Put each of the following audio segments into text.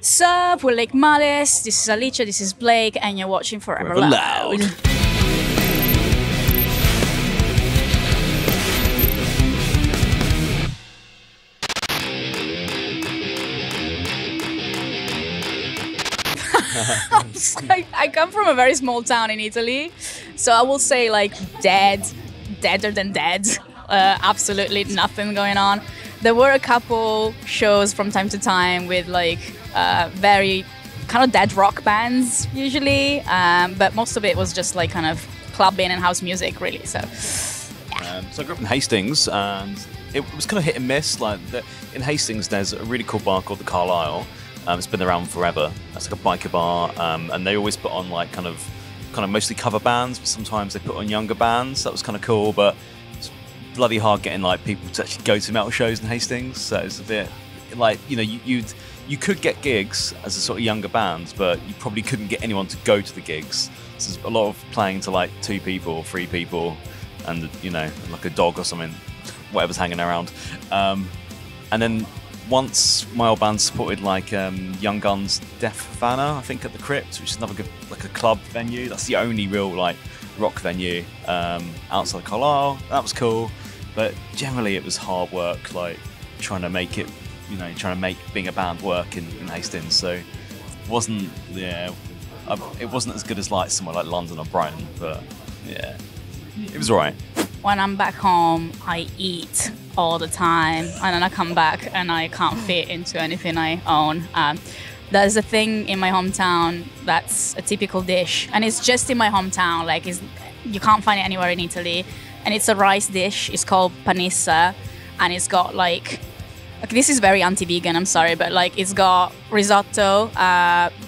Sup, we're like Malice, this is Alicia, this is Blake, and you're watching Forever Loud. I come from a very small town in Italy, so I will say like deader than dead. Absolutely nothing going on. There were a couple shows from time to time with like very kind of dead rock bands usually, but most of it was just like kind of clubbing and house music really. So, yeah. So I grew up in Hastings, and it was kind of hit and miss. Like in Hastings, there's a really cool bar called the Carlisle. It's been around forever. It's like a biker bar, and they always put on like kind of mostly cover bands, but sometimes they put on younger bands. That was kind of cool, but it's bloody hard getting like people to actually go to metal shows in Hastings. So it's a bit like, you know, you could get gigs as a sort of younger band, but you probably couldn't get anyone to go to the gigs. So there's a lot of playing to like 2 people or 3 people, and you know, like a dog or something, whatever's hanging around. And then once my old band supported like Young Guns' Death Havana, I think, at the Crypt, which is another good, like a club venue. That's the only real like rock venue outside Carlisle. That was cool, but generally it was hard work, like trying to make it, you know, trying to make being a band work in Hastings. So it wasn't as good as like somewhere like London or Brighton, but yeah, it was alright. When I'm back home, I eat all the time, and then I come back and I can't fit into anything I own. There's a thing in my hometown that's a typical dish, and it's just in my hometown. Like, you can't find it anywhere in Italy, and it's a rice dish. It's called panissa, and it's got like this is very anti-vegan, I'm sorry, but like it's got risotto,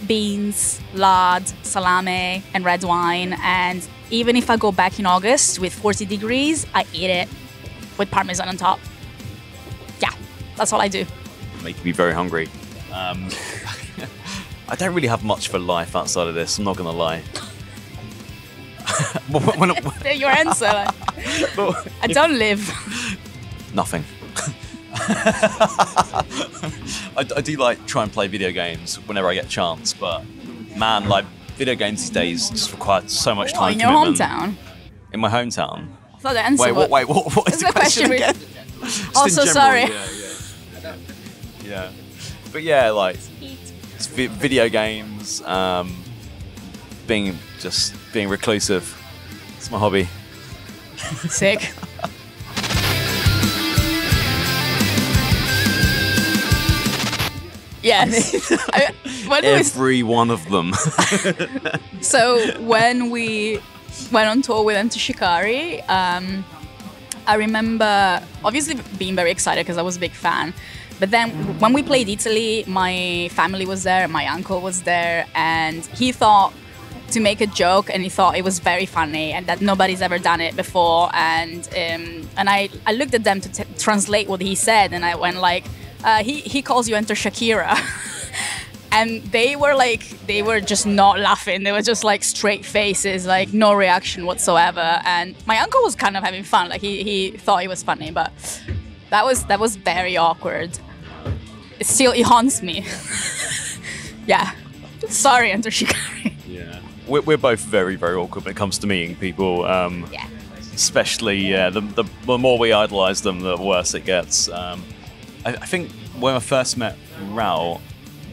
beans, lard, salame, and red wine. And even if I go back in August with 40 degrees, I eat it with parmesan on top. Yeah, that's all I do. Making me very hungry. I don't really have much for life outside of this, I'm not gonna lie. Your answer. I don't live. Nothing. I do like try and play video games whenever I get a chance, but man, like video games these days just require so much time. In your hometown? In my hometown. I thought the answer Wait, what is the question again? Also, sorry. Yeah. But yeah, like it's video games, being reclusive. It's my hobby. Sick. Yes. Every one of them. So when we went on tour with Enter Shikari, I remember obviously being very excited because I was a big fan. But then when we played Italy, my family was there, my uncle was there, and he thought to make a joke, and he thought it was very funny and that nobody's ever done it before. And I looked at them to translate what he said, and I went like, he calls you Enter Shakira. And they were just not laughing. They were just like straight faces, like no reaction whatsoever. And my uncle was kind of having fun. Like he thought it was funny, but that was very awkward. It haunts me. Yeah. Sorry, Enter Shikari. Yeah. We're both very, very awkward when it comes to meeting people. Yeah. Especially, the more we idolize them, the worse it gets. I think when I first met Raul,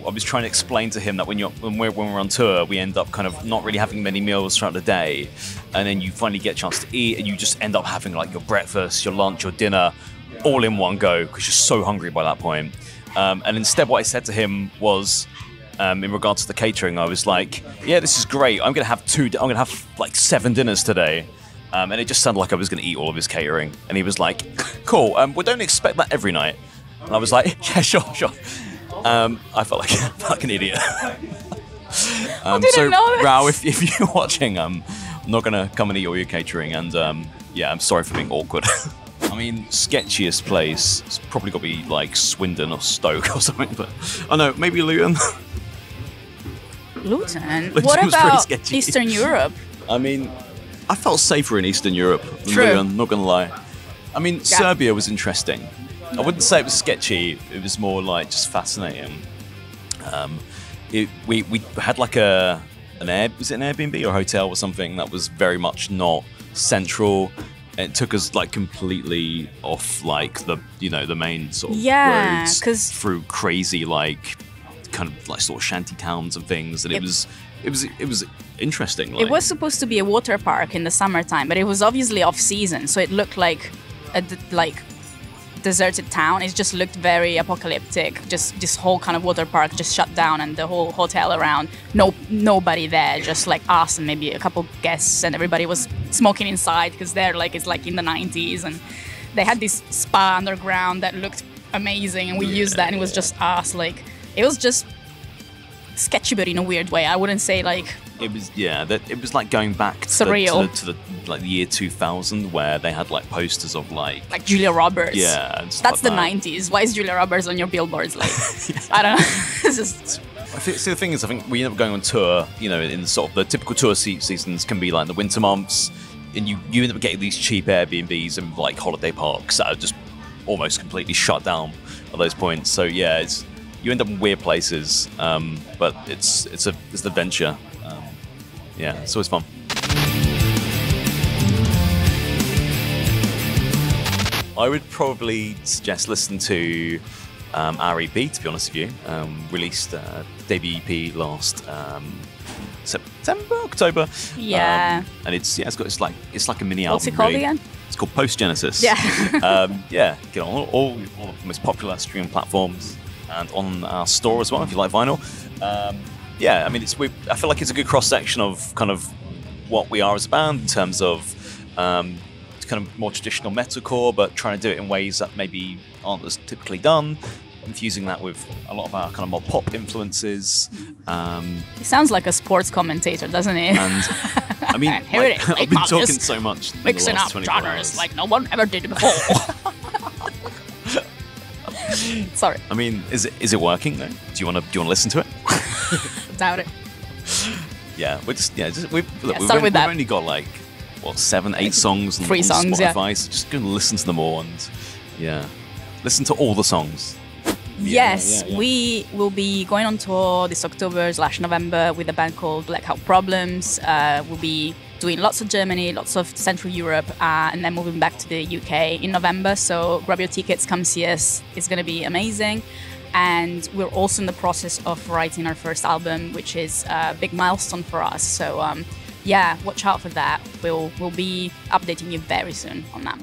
I was trying to explain to him that when we're on tour, we end up kind of not really having many meals throughout the day, and then you finally get a chance to eat, and you just end up having like your breakfast, your lunch, your dinner, all in one go because you're so hungry by that point. And instead, what I said to him was, in regards to the catering, I was like, "Yeah, this is great. I'm gonna have like 7 dinners today." And it just sounded like I was gonna eat all of his catering, and he was like, "Cool. We don't expect that every night." And I was like, "Yeah, sure." I felt like an idiot. I didn't know this. Rao, if you're watching, I'm not gonna come and eat all your catering, and yeah, I'm sorry for being awkward. I mean, sketchiest place, it's probably got to be like Swindon or Stoke or something, but I know, maybe Luton. Luton? What about Eastern Europe? I mean, I felt safer in Eastern Europe than True. Luton, not gonna lie. I mean, Serbia was interesting. I wouldn't say it was sketchy, it was more like just fascinating. We had like was it an Airbnb or a hotel or something that was very much not central. It took us like completely off like the main sort of roads through crazy like kind of like sort of shanty towns and things, and it was interesting. Like. It was supposed to be a water park in the summertime, but it was obviously off season, so it looked like a deserted town. It just looked very apocalyptic. Just this whole kind of water park just shut down, and the whole hotel around, nobody there, just like us and maybe a couple guests, and everybody was smoking inside because they're like it's like in the 90s, and they had this spa underground that looked amazing, and we used that, and it was just us. Like it was just sketchy, but in a weird way. I wouldn't say like it was it was like going back surreal to the like the year 2000 where they had like posters of like Julia Roberts. Yeah, that's the 90s. Why is Julia Roberts on your billboards? Like I don't know. It's just. I think the thing is, I think we end up going on tour. In sort of the typical tour seasons can be like the winter months, and you end up getting these cheap Airbnbs and like holiday parks that are just almost completely shut down at those points. So yeah, you end up in weird places, but it's an adventure. Yeah, it's always fun. I would probably suggest listen to our EP, to be honest with you. Released debut EP last September, October. Yeah. And it's like a mini album. What's it called really. again? It's called Post Genesis. Yeah. Get on all of the most popular streaming platforms and on our store as well if you like vinyl. I mean, I feel like it's a good cross section of kind of what we are as a band in terms of it's kind of more traditional metalcore, but trying to do it in ways that maybe aren't as typically done. Infusing that with a lot of our kind of more pop influences. He sounds like a sports commentator, doesn't he? And I mean, I've been talking so much. Mixing up genres like no one ever did before. Sorry. I mean, is it working though? Do you want to listen to it? Doubt it. Yeah, we've only got like 7, 8 songs on songs, Spotify. Yeah. So just go and listen to them all and listen to all the songs. Yes, we will be going on tour this October/November with a band called Black Hawk Problems. We'll be doing lots of Germany, lots of Central Europe, and then moving back to the UK in November. So grab your tickets, come see us. It's going to be amazing. And we're also in the process of writing our first album, which is a big milestone for us. So watch out for that. We'll be updating you very soon on that.